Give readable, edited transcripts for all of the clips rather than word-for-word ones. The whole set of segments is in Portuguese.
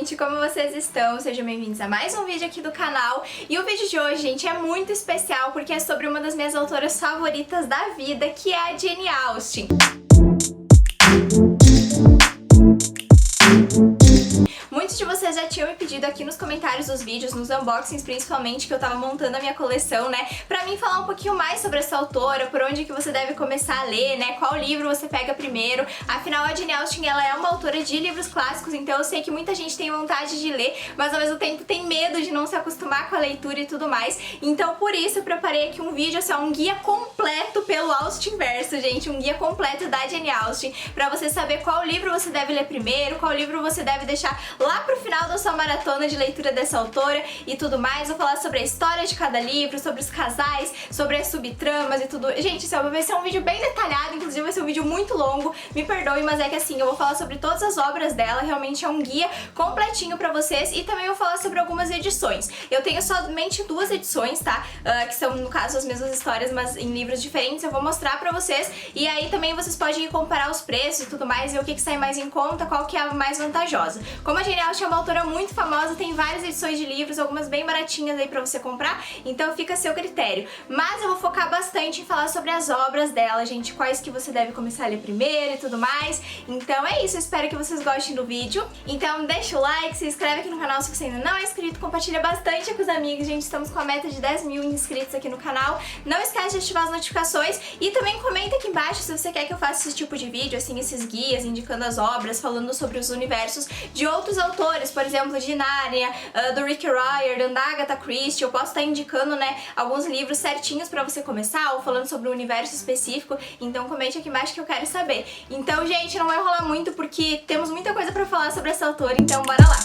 gente, como vocês estão? Sejam bem-vindos a mais um vídeo aqui do canal. E o vídeo de hoje, gente, é muito especial porque é sobre uma das minhas autoras favoritas da vida, que é a Jane Austen. Muitos de vocês já tinham me pedido aqui nos comentários dos vídeos, nos unboxings principalmente, que eu tava montando a minha coleção, né, pra mim falar um pouquinho mais sobre essa autora, por onde que você deve começar a ler, né, qual livro você pega primeiro. Afinal, a Jane Austen, ela é uma autora de livros clássicos, então eu sei que muita gente tem vontade de ler, mas ao mesmo tempo tem medo de não se acostumar com a leitura e tudo mais. Então, por isso, eu preparei aqui um vídeo, assim, um guia completo pelo Austenverso, gente, um guia completo da Jane Austen, pra você saber qual livro você deve ler primeiro, qual livro você deve deixar lá pro final da sua maratona de leitura dessa autora e tudo mais. Vou falar sobre a história de cada livro, sobre os casais, sobre as subtramas e tudo. Gente, vai ser um vídeo bem detalhado, inclusive vai ser um vídeo muito longo, me perdoe, mas é que assim, eu vou falar sobre todas as obras dela, realmente é um guia completinho pra vocês, e também vou falar sobre algumas edições. Eu tenho somente duas edições, tá? Que são, no caso, as mesmas histórias, mas em livros diferentes, eu vou mostrar pra vocês, e aí também vocês podem comparar os preços e tudo mais, ver o que sai mais em conta, qual que é a mais vantajosa. Como a Jane Austen é uma autora muito famosa, tem várias edições de livros, algumas bem baratinhas aí pra você comprar, então fica a seu critério. Mas eu vou focar bastante em falar sobre as obras dela, gente, quais que você deve começar a ler primeiro e tudo mais. Então é isso, eu espero que vocês gostem do vídeo. Então deixa o like, se inscreve aqui no canal se você ainda não é inscrito, compartilha bastante com os amigos, gente, estamos com a meta de 10 mil inscritos aqui no canal. Não esquece de ativar as notificações e também comenta aqui embaixo se você quer que eu faça esse tipo de vídeo, assim, esses guias, indicando as obras, falando sobre os universos de outros autores, por exemplo, de Nárnia, do Rick Riordan, da Agatha Christie. Eu posso estar indicando, né, alguns livros certinhos pra você começar, ou falando sobre um universo específico, então comente aqui embaixo que eu quero saber. Então, gente, não vai rolar muito porque temos muita coisa pra falar sobre essa autora, então bora lá!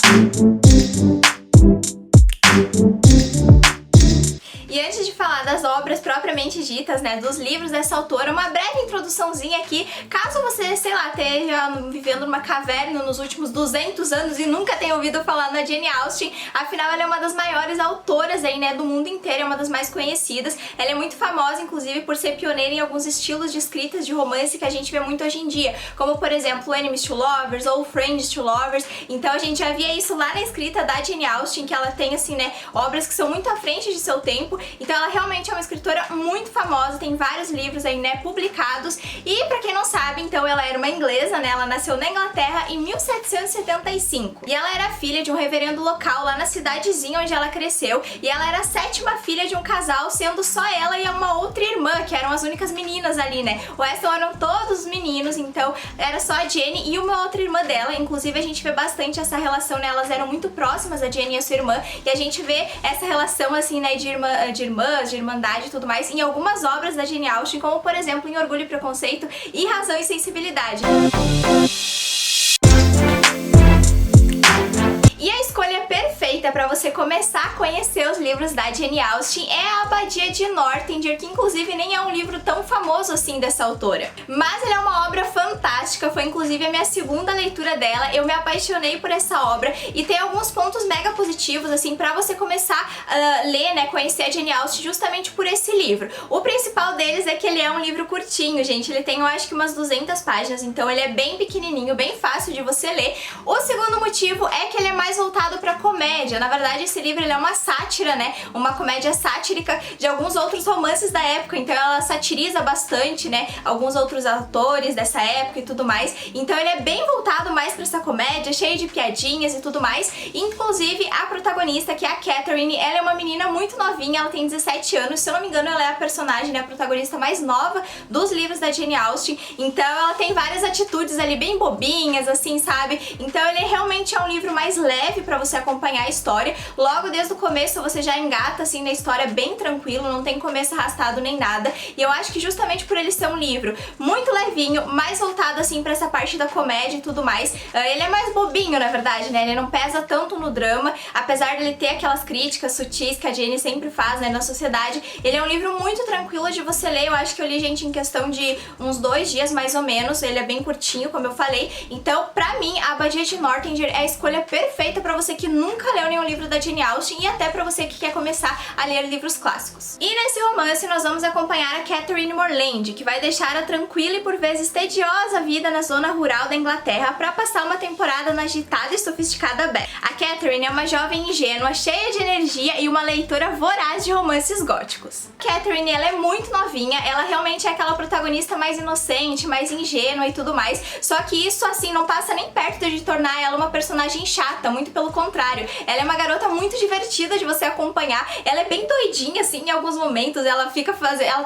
E antes de falar das obras propriamente ditas, né, dos livros dessa autora, uma breve introduçãozinha aqui, caso você, sei lá, esteja vivendo numa caverna nos últimos 200 anos e nunca tenha ouvido falar na Jane Austen, afinal ela é uma das maiores autoras aí, né, do mundo inteiro, é uma das mais conhecidas. Ela é muito famosa, inclusive, por ser pioneira em alguns estilos de escritas de romance que a gente vê muito hoje em dia, como, por exemplo, Enemies to Lovers ou Friends to Lovers. Então a gente já via isso lá na escrita da Jane Austen, que ela tem, assim, né, obras que são muito à frente de seu tempo. Então ela realmente é uma escritora muito famosa, tem vários livros aí, né, publicados. E pra quem não sabe, então ela era uma inglesa, né, ela nasceu na Inglaterra em 1775. E ela era filha de um reverendo local lá na cidadezinha onde ela cresceu. E ela era a sétima filha de um casal, sendo só ela e uma outra irmã, que eram as únicas meninas ali, né. O resto eram todos meninos, então era só a Jane e uma outra irmã dela. Inclusive a gente vê bastante essa relação, né, elas eram muito próximas, a Jane e a sua irmã. E a gente vê essa relação, assim, né, de irmãs, de irmandade e tudo mais, em algumas obras da Jane Austen, como por exemplo em Orgulho e Preconceito e Razão e Sensibilidade. E a escolha perfeita para você começar a conhecer os livros da Jane Austen é a Abadia de Northanger, que inclusive nem é um livro tão famoso assim dessa autora. Mas ele é uma obra fantástica, foi inclusive a minha segunda leitura dela, eu me apaixonei por essa obra e tem alguns pontos mega positivos assim para você começar a ler, né, conhecer a Jane Austen justamente por esse livro. O principal deles é que ele é um livro curtinho, gente, ele tem eu acho que umas 200 páginas, então ele é bem pequenininho, bem fácil de você ler. O segundo motivo é que ele é mais voltado pra comédia. Na verdade, esse livro ele é uma sátira, né? Uma comédia sátrica de alguns outros romances da época. Então ela satiriza bastante, né? Alguns outros autores dessa época e tudo mais. Então ele é bem voltado mais pra essa comédia, cheio de piadinhas e tudo mais. Inclusive, a protagonista, que é a Catherine, ela é uma menina muito novinha, ela tem 17 anos. Se eu não me engano, ela é a personagem, né? A protagonista mais nova dos livros da Jane Austen. Então ela tem várias atitudes ali bem bobinhas, assim, sabe? Então ele realmente é um livro mais leve pra você acompanhar a história. Logo desde o começo você já engata assim na história bem tranquilo, não tem começo arrastado nem nada. E eu acho que justamente por ele ser um livro muito levinho, mais voltado assim pra essa parte da comédia e tudo mais, ele é mais bobinho na verdade, né? Ele não pesa tanto no drama, apesar dele ter aquelas críticas sutis que a Jane sempre faz, né, na sociedade. Ele é um livro muito tranquilo de você ler, eu acho que eu li, gente, em questão de uns 2 dias mais ou menos. Ele é bem curtinho, como eu falei. Então, pra mim, a Abadia de Northanger é a escolha perfeita pra você que nunca leu nenhum livro livro da Jane Austen e até pra você que quer começar a ler livros clássicos. E nesse romance nós vamos acompanhar a Catherine Morland, que vai deixar a tranquila e por vezes tediosa vida na zona rural da Inglaterra para passar uma temporada na agitada e sofisticada Bath. A Catherine é uma jovem ingênua, cheia de energia e uma leitora voraz de romances góticos. Catherine, ela é muito novinha, ela realmente é aquela protagonista mais inocente, mais ingênua e tudo mais, só que isso assim não passa nem perto de tornar ela uma personagem chata, muito pelo contrário. Ela é uma garota muito divertida de você acompanhar, ela é bem doidinha assim em alguns momentos, ela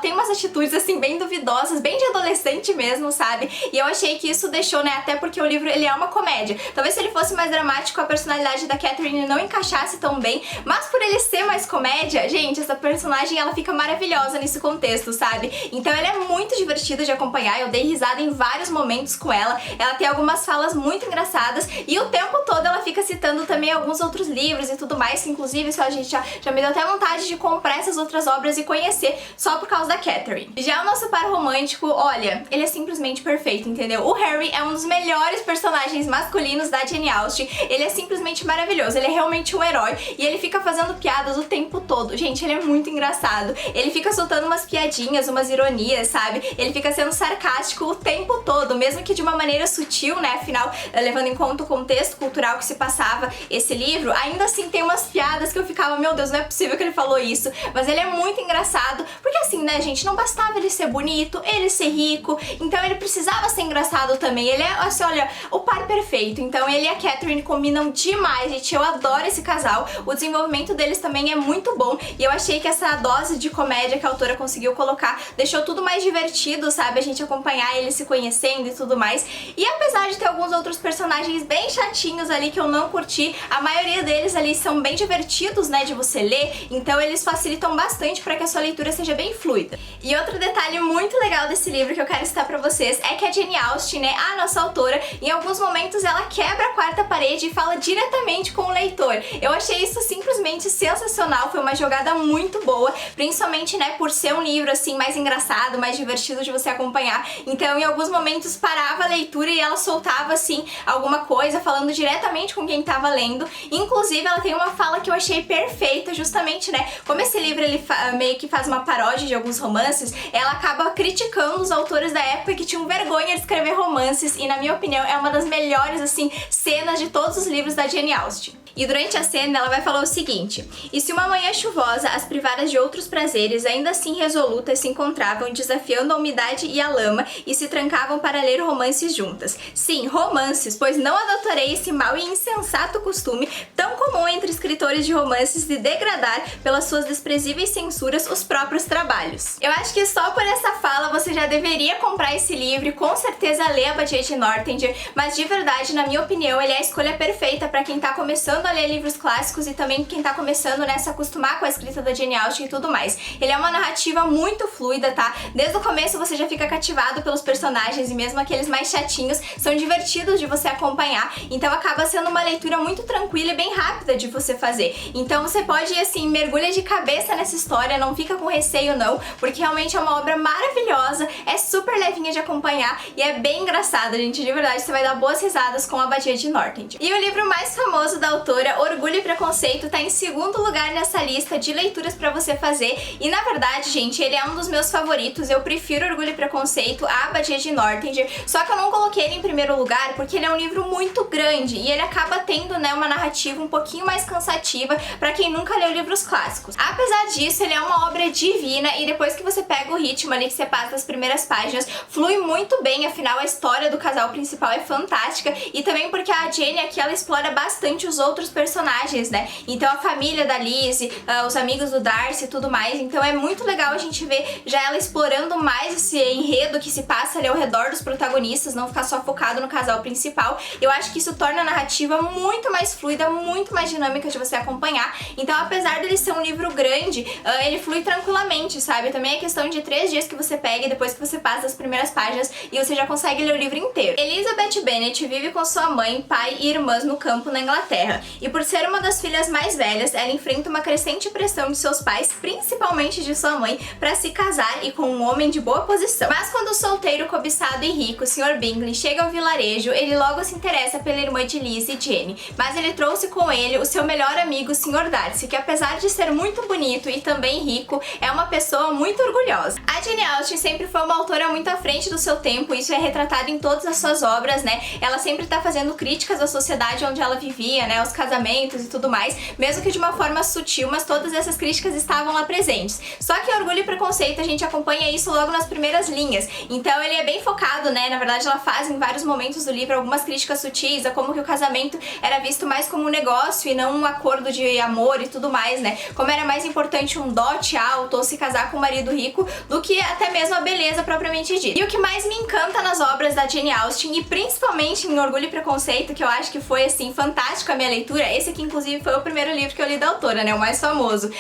tem umas atitudes assim bem duvidosas, bem de adolescente mesmo, sabe? E eu achei que isso deixou, né, até porque o livro ele é uma comédia. Talvez se ele fosse mais dramático, a personalidade da Catherine não encaixasse tão bem, mas por ele ser mais comédia, gente, essa personagem ela fica maravilhosa nesse contexto, sabe? Então ela é muito divertida de acompanhar, eu dei risada em vários momentos com ela tem algumas falas muito engraçadas e o tempo todo ela fica citando também alguns outros livros e tudo mais, que inclusive isso a gente já me deu até vontade de comprar essas outras obras e conhecer só por causa da Catherine. Já o nosso par romântico, olha, ele é simplesmente perfeito, entendeu? O Harry é um dos melhores personagens masculinos da Jane Austen, ele é simplesmente maravilhoso, ele é realmente um herói e ele fica fazendo piadas o tempo todo. Gente, ele é muito engraçado, ele fica soltando umas piadinhas, umas ironias, sabe? Ele fica sendo sarcástico o tempo todo, mesmo que de uma maneira sutil, né? Afinal, levando em conta o contexto cultural que se passava esse livro, ainda assim tem umas piadas que eu ficava, meu Deus, não é possível que ele falou isso, mas ele é muito engraçado, porque assim, né, gente, não bastava ele ser bonito, ele ser rico, então ele precisava ser engraçado também, ele é, assim, olha, o par perfeito, então ele e a Catherine combinam demais, gente, eu adoro esse casal, o desenvolvimento deles também é muito bom, e eu achei que essa dose de comédia que a autora conseguiu colocar deixou tudo mais divertido, sabe, a gente acompanhar eles se conhecendo e tudo mais, e apesar de ter alguns outros personagens bem chatinhos ali que eu não curti, a maioria deles ali são bem divertidos, né, de você ler, então eles facilitam bastante para que a sua leitura seja bem fluida. E outro detalhe muito legal desse livro que eu quero citar pra vocês é que a Jane Austen, né, a nossa autora, em alguns momentos ela quebra a quarta parede e fala diretamente com o leitor. Eu achei isso simplesmente sensacional, foi uma jogada muito boa, principalmente, né, por ser um livro assim mais engraçado, mais divertido de você acompanhar. Então, em alguns momentos parava a leitura e ela soltava assim alguma coisa, falando diretamente com quem tava lendo. Inclusive, ela tem uma fala que eu achei perfeita, justamente, né, como esse livro ele meio que faz uma paródia de alguns romances, ela acaba criticando os autores da época que tinham vergonha de escrever romances e, na minha opinião, é uma das melhores, assim, cenas de todos os livros da Jane Austen. E durante a cena ela vai falar o seguinte: e se uma manhã chuvosa as privadas de outros prazeres, ainda assim resolutas se encontravam desafiando a umidade e a lama e se trancavam para ler romances juntas. Sim, romances, pois não adotarei esse mau e insensato costume tão comum entre escritores de romances de degradar pelas suas desprezíveis censuras os próprios trabalhos. Eu acho que só por essa fala você já deveria comprar esse livro e com certeza ler Abadia de Northanger, mas de verdade, na minha opinião, ele é a escolha perfeita para quem tá começando a ler livros clássicos e também quem tá começando, né, se acostumar com a escrita da Jane Austen e tudo mais. Ele é uma narrativa muito fluida, tá? Desde o começo você já fica cativado pelos personagens e mesmo aqueles mais chatinhos são divertidos de você acompanhar, então acaba sendo uma leitura muito tranquila e bem rápida de você fazer. Então você pode ir assim, mergulha de cabeça nessa história, não fica com receio não, porque realmente é uma obra maravilhosa, é super levinha de acompanhar e é bem engraçada, gente, de verdade, você vai dar boas risadas com a Abadia de Northanger. E o livro mais famoso da autora, Orgulho e Preconceito, tá em segundo lugar nessa lista de leituras pra você fazer e na verdade, gente, ele é um dos meus favoritos, eu prefiro Orgulho e Preconceito a Abadia de Northanger, só que eu não coloquei ele em primeiro lugar porque ele é um livro muito grande e ele acaba tendo, né, uma narrativa um pouquinho mais cansativa pra quem nunca leu livros clássicos. Apesar disso, ele é uma obra divina e depois que você pega o ritmo ali que você passa das primeiras páginas, flui muito bem, afinal a história do casal principal é fantástica e também porque a Jane aqui ela explora bastante os outros personagens, né? Então a família da Lizzie, os amigos do Darcy e tudo mais, então é muito legal a gente ver já ela explorando mais esse enredo que se passa ali ao redor dos protagonistas, não ficar só focado no casal principal. Eu acho que isso torna a narrativa muito mais fluida, muito mais dinâmica de você acompanhar. Então, apesar dele ser um livro grande, ele flui tranquilamente, sabe? Também é questão de 3 dias que você pega e depois que você passa as primeiras páginas e você já consegue ler o livro inteiro. Elizabeth Bennet vive com sua mãe, pai e irmãs no campo na Inglaterra. Han. E por ser uma das filhas mais velhas, ela enfrenta uma crescente pressão de seus pais, principalmente de sua mãe, para se casar e com um homem de boa posição. Mas quando o solteiro, cobiçado e rico, o Sr. Bingley, chega ao vilarejo, ele logo se interessa pela irmã de Lizzie, Jenny. Mas ele trouxe com ele o seu melhor amigo, o Sr. Darcy, que apesar de ser muito bonito e também rico, é uma pessoa muito orgulhosa. A Jane Austen sempre foi uma autora muito à frente do seu tempo, isso é retratado em todas as suas obras, né? Ela sempre tá fazendo críticas à sociedade onde ela vivia, né? Aos casamentos e tudo mais, mesmo que de uma forma sutil, mas todas essas críticas estavam lá presentes. Só que Orgulho e Preconceito, a gente acompanha isso logo nas primeiras linhas, então ele é bem focado, né? Na verdade, ela faz em vários momentos do livro algumas críticas sutis a como que o casamento era visto mais como um negócio e não um acordo de amor e tudo mais, né? Como era mais importante um dote alto ou se casar com um marido rico do que até mesmo a beleza propriamente dita. E o que mais me encanta nas obras da Jane Austen, e principalmente em Orgulho e Preconceito, que eu acho que foi, assim, fantástico a minha leitura, esse aqui inclusive foi o primeiro livro que eu li da autora, né? O mais famoso.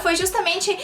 Foi justamente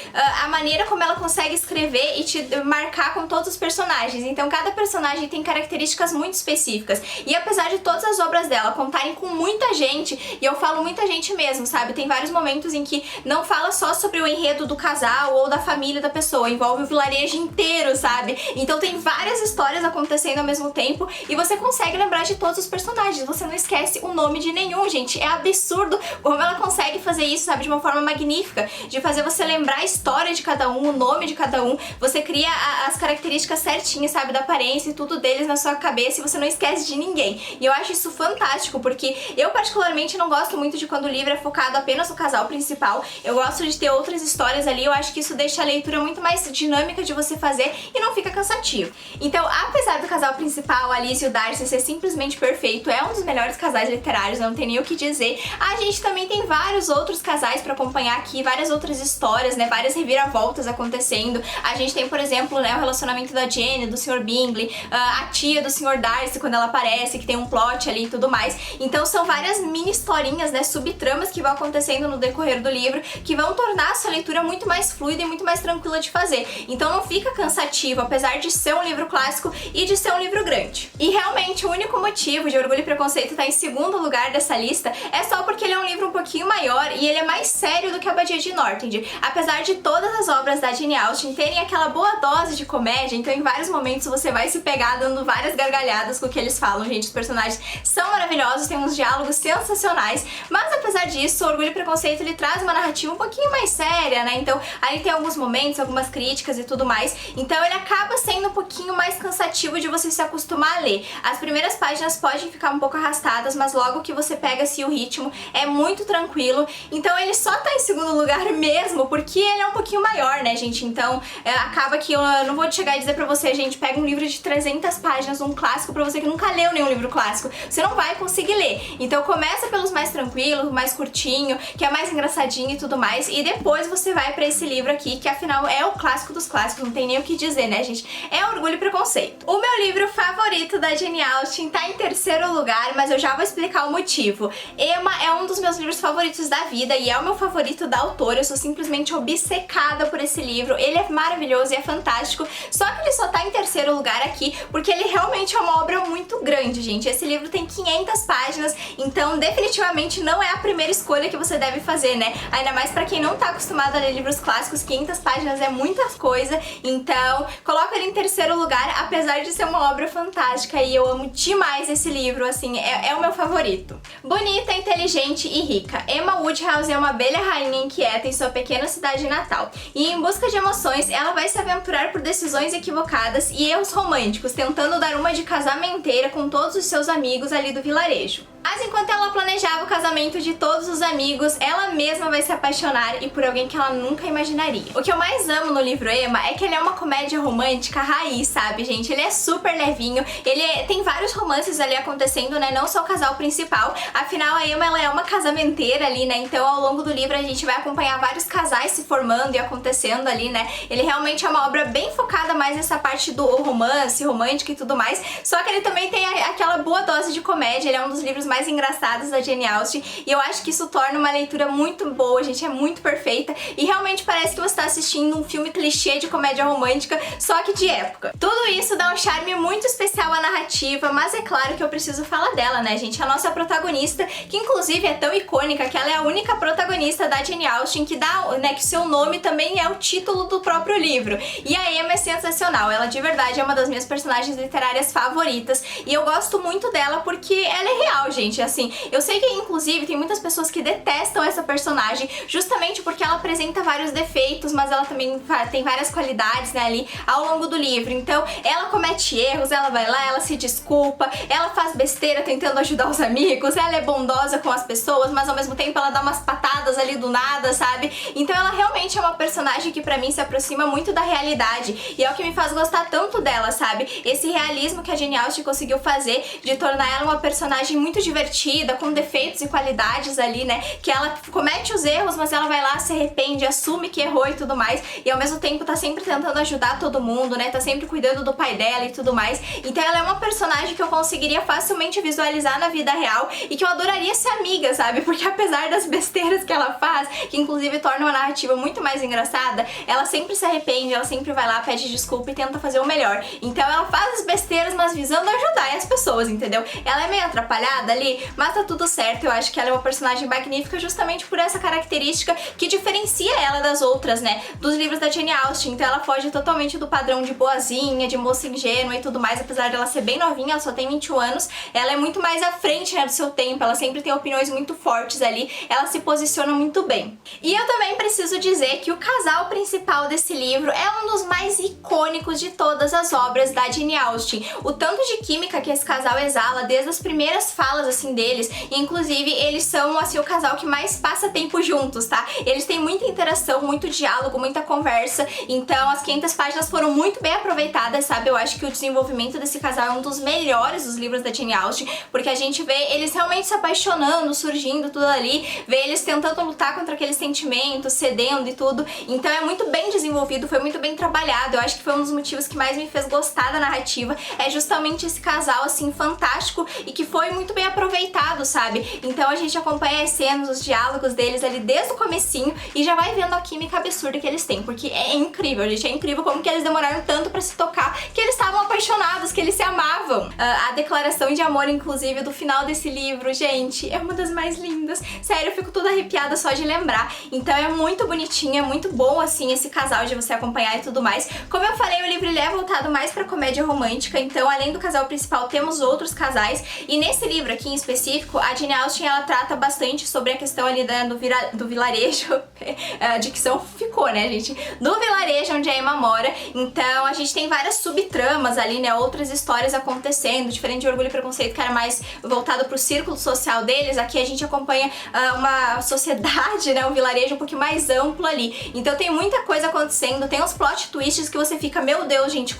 a maneira como ela consegue escrever e te marcar com todos os personagens. Então cada personagem tem características muito específicas. E apesar de todas as obras dela contarem com muita gente, e eu falo muita gente mesmo, sabe? Tem vários momentos em que não fala só sobre o enredo do casal ou da família da pessoa, envolve o vilarejo inteiro, sabe? Então tem várias histórias acontecendo ao mesmo tempo e você consegue lembrar de todos os personagens, você não esquece o nome de nenhum, gente. É absurdo como ela consegue fazer isso, sabe? De uma forma magnífica, de fazer você lembrar a história de cada um, o nome de cada um, você cria as características certinhas, sabe? Da aparência e tudo deles na sua cabeça e você não esquece de ninguém. E eu acho isso fantástico, porque eu particularmente não gosto muito de quando o livro é focado apenas no casal principal. Eu gosto de ter outras histórias ali, eu acho que isso deixa a leitura muito mais dinâmica de você fazer e não fica cansativo. Então, apesar do casal principal, a Lizzie e o Darcy, ser simplesmente perfeito, é um dos melhores casais literários, não tem nem o que dizer, a gente também tem vários outros casais pra acompanhar aqui, várias outras histórias, né, várias reviravoltas acontecendo. A gente tem, por exemplo, né, o relacionamento da Jenny, do Sr. Bingley, a tia do Sr. Darcy quando ela aparece, que tem um plot ali e tudo mais. Então são várias mini historinhas, né, subtramas que vão acontecendo no decorrer do livro, que vão tornar a sua leitura muito mais fluida e muito mais tranquila de fazer. Então não fica cansativo, apesar de ser um livro clássico e de ser um livro grande. E realmente o único motivo de Orgulho e Preconceito estar em segundo lugar dessa lista é só porque ele é um livro um pouquinho maior e ele é mais sério do que a Abadia de Northanger. Apesar de todas as obras da Jane Austen terem aquela boa dose de comédia, então em vários momentos você vai se pegar dando várias gargalhadas com o que eles falam, gente. Os personagens são maravilhosos, tem uns diálogos sensacionais, mas apesar disso, Orgulho e Preconceito ele traz uma narrativa um pouquinho mais séria, né? Então aí tem alguns momentos, algumas críticas e tudo mais, então ele acaba sendo um pouquinho mais cansativo de você se acostumar a ler. As primeiras páginas podem ficar um pouco arrastadas, mas logo que você pega assim o ritmo é muito tranquilo. Então ele só tá em segundo lugar mesmo porque ele é um pouquinho maior, né, gente? Então acaba que eu não vou chegar e dizer pra você, gente, pega um livro de 300 páginas, um clássico, pra você que nunca leu nenhum livro clássico, você não vai conseguir ler. Então começa pelos mais tranquilos, mais curtinho, que é mais engraçadinho e tudo mais, e depois você vai pra esse livro aqui, que afinal é o clássico dos clássicos, não tem nem o que dizer, né, gente? É Orgulho e Preconceito. O meu livro favorito da Jane Austen tá em terceiro lugar, mas eu já vou explicar o motivo. Emma é um dos meus livros favoritos da vida e é o meu favorito da autora, eu sou simplesmente obcecada por esse livro, ele é maravilhoso e é fantástico, só que ele só tá em terceiro lugar aqui porque ele realmente é uma obra muito grande, gente. Esse livro tem 500 páginas, então definitivamente não é a primeira escolha que você deve fazer, né? Ainda mais pra quem não tá acostumado a ler livros clássicos, 500 páginas é muita coisa, então coloca ele em terceiro lugar, apesar de ser uma obra fantástica e eu amo demais esse livro, assim, é o meu favorito. Bonita, inteligente e rica, Emma Woodhouse é uma abelha rainha inquieta em sua pequena cidade natal, e em busca de emoções, ela vai se aventurar por decisões equivocadas e erros românticos, tentando dar uma de casamenteira com todos os seus amigos ali do vilarejo. Mas enquanto ela planejava o casamento de todos os amigos, ela mesma vai se apaixonar e por alguém que ela nunca imaginaria. O que eu mais amo no livro Emma é que ele é uma comédia romântica raiz, sabe, gente? Ele é super levinho, tem vários romances ali acontecendo, né? Não só o casal principal, afinal a Emma ela é uma casamenteira ali, né? Então ao longo do livro a gente vai acompanhar vários casais se formando e acontecendo ali, né? Ele realmente é uma obra bem focada mais nessa parte do romance, romântico e tudo mais, só que ele também tem aquela boa dose de comédia, ele é um dos livros mais engraçadas da Jane Austen, e eu acho que isso torna uma leitura muito boa, gente, é muito perfeita, e realmente parece que você tá assistindo um filme clichê de comédia romântica, só que de época. Tudo isso dá um charme muito especial à narrativa, mas é claro que eu preciso falar dela, né, gente? A nossa protagonista, que inclusive é tão icônica que ela é a única protagonista da Jane Austen que dá, né, que seu nome também é o título do próprio livro. E a Emma é sensacional, ela de verdade é uma das minhas personagens literárias favoritas, e eu gosto muito dela porque ela é real, gente, assim, eu sei que inclusive tem muitas pessoas que detestam essa personagem justamente porque ela apresenta vários defeitos, mas ela também tem várias qualidades, né, ali ao longo do livro. Então, ela comete erros, ela vai lá, ela se desculpa, ela faz besteira tentando ajudar os amigos, ela é bondosa com as pessoas, mas ao mesmo tempo ela dá umas patadas ali do nada, sabe? Então ela realmente é uma personagem que pra mim se aproxima muito da realidade, e é o que me faz gostar tanto dela, sabe? Esse realismo que a Jane Austen conseguiu fazer de tornar ela uma personagem muito divertida, com defeitos e qualidades ali, né? Que ela comete os erros, mas ela vai lá, se arrepende, assume que errou e tudo mais, e ao mesmo tempo tá sempre tentando ajudar todo mundo, né? Tá sempre cuidando do pai dela e tudo mais. Então ela é uma personagem que eu conseguiria facilmente visualizar na vida real e que eu adoraria ser amiga, sabe? Porque apesar das besteiras que ela faz, que inclusive torna uma narrativa muito mais engraçada, ela sempre se arrepende, ela sempre vai lá, pede desculpa e tenta fazer o melhor. Então ela faz as besteiras, mas visando ajudar as pessoas, entendeu? Ela é meio atrapalhada ali, mas tá tudo certo. Eu acho que ela é uma personagem magnífica justamente por essa característica que diferencia ela das outras, né? Dos livros da Jane Austen. Então ela foge totalmente do padrão de boazinha, de moça ingênua e tudo mais, apesar dela ser bem novinha, ela só tem 21 anos, ela é muito mais à frente, né, do seu tempo, ela sempre tem opiniões muito fortes ali, ela se posiciona muito bem. E eu também preciso dizer que o casal principal desse livro é um dos mais icônicos de todas as obras da Jane Austen. O tanto de química que esse casal exala desde as primeiras falas, assim, deles, e inclusive eles são, assim, o casal que mais passa tempo juntos, tá? Eles têm muita interação, muito diálogo, muita conversa, então as 500 páginas foram muito bem aproveitadas, sabe? Eu acho que o desenvolvimento desse casal é um dos melhores dos livros da Jane Austen, porque a gente vê eles realmente se apaixonando, surgindo tudo ali, vê eles tentando lutar contra aqueles sentimentos, cedendo e tudo. Então é muito bem desenvolvido, foi muito bem trabalhado. Eu acho que foi um dos motivos que mais me fez gostar da narrativa, é justamente esse casal, assim, fantástico e que foi muito bem aproveitado, sabe? Então a gente acompanha as cenas, os diálogos deles ali desde o comecinho e já vai vendo a química absurda que eles têm, porque é incrível, gente, é incrível como que eles demoraram tanto pra se tocar, que eles estavam apaixonados, que eles se amavam. A declaração de amor, inclusive, do final desse livro, gente, é uma das mais lindas. Sério, eu fico toda arrepiada só de lembrar. Então é muito bonitinho, é muito bom, assim, esse casal de você acompanhar e tudo mais. Como eu falei, o livro ele é voltado mais pra comédia romântica, então além do casal principal, temos outros casais. E nesse livro aqui em específico, a Jane Austen, ela trata bastante sobre a questão ali do vilarejo, dicção ficou, né, gente? Do vilarejo onde a Emma mora. Então a gente tem várias subtramas ali, né, outras histórias acontecendo, diferente de Orgulho e Preconceito, que era mais voltado pro círculo social deles. Aqui a gente acompanha uma sociedade, né, um vilarejo um pouquinho mais amplo ali. Então tem muita coisa acontecendo, tem uns plot twists que você fica, meu Deus, gente,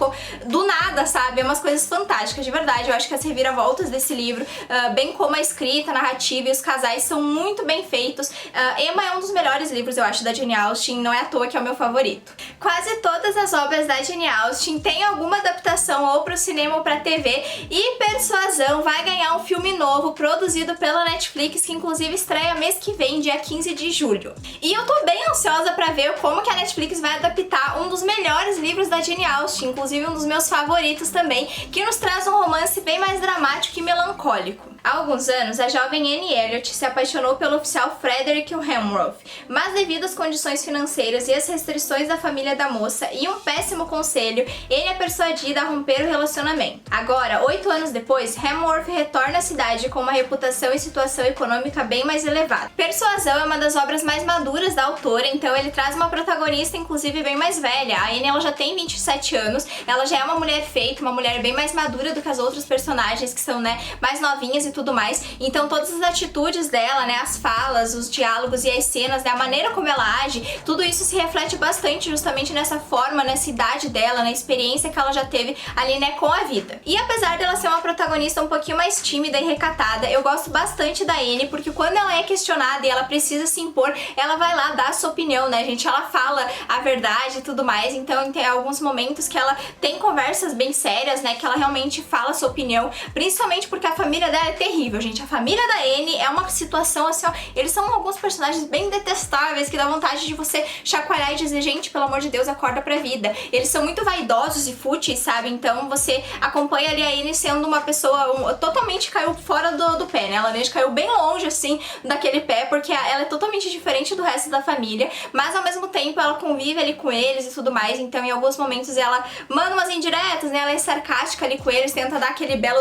do nada, sabe? É umas coisas fantásticas, de verdade. Eu acho que as reviravoltas desse livro, bem como a escrita, a narrativa e os casais são muito bem feitos. Emma é um dos melhores livros, eu acho, da Jane Austen, não é à toa que é o meu favorito. Quase todas as obras da Jane Austen têm alguma adaptação ou pro cinema ou pra TV, e Persuasão vai ganhar um filme novo produzido pela Netflix, que inclusive estreia mês que vem, dia 15 de julho. E eu tô bem ansiosa pra ver como que a Netflix vai adaptar um dos melhores livros da Jane Austen, inclusive um dos meus favoritos também, que nos traz um romance bem mais dramático e melancólico. Há alguns anos, a jovem Anne Elliot se apaixonou pelo oficial Frederick Hemworth, mas devido às condições financeiras e às restrições da família da moça e um péssimo conselho, Anne é persuadida a romper o relacionamento. Agora, 8 anos depois, Hemworth retorna à cidade com uma reputação e situação econômica bem mais elevada. Persuasão é uma das obras mais maduras da autora, então ele traz uma protagonista inclusive bem mais velha. A Anne, ela já tem 27 anos, ela já é uma mulher feita, uma mulher bem mais madura do que as outras personagens que são, né, mais novinhas e tudo mais. Então todas as atitudes dela, né, as falas, os diálogos e as cenas, né, a maneira como ela age, tudo isso se reflete bastante justamente justamente nessa forma, nessa idade dela, na experiência que ela já teve ali, né, com a vida. E apesar dela ser uma protagonista um pouquinho mais tímida e recatada, eu gosto bastante da Anne, porque quando ela é questionada e ela precisa se impor, ela vai lá dar a sua opinião, né, gente? Ela fala a verdade e tudo mais, então tem alguns momentos que ela tem conversas bem sérias, né, que ela realmente fala a sua opinião, principalmente porque a família dela é terrível, gente. A família da Anne é uma situação assim, ó, eles são alguns personagens bem detestáveis que dá vontade de você chacoalhar e dizer, gente, pelo amor de Deus, acorda pra vida. Eles são muito vaidosos e fúteis, sabe? Então você acompanha ali a Anne sendo uma pessoa totalmente caiu fora do pé, né? Ela mesmo caiu bem longe, assim, daquele pé, porque ela é totalmente diferente do resto da família, mas ao mesmo tempo ela convive ali com eles e tudo mais, então em alguns momentos ela manda umas indiretas, né? Ela é sarcástica ali com eles, tenta dar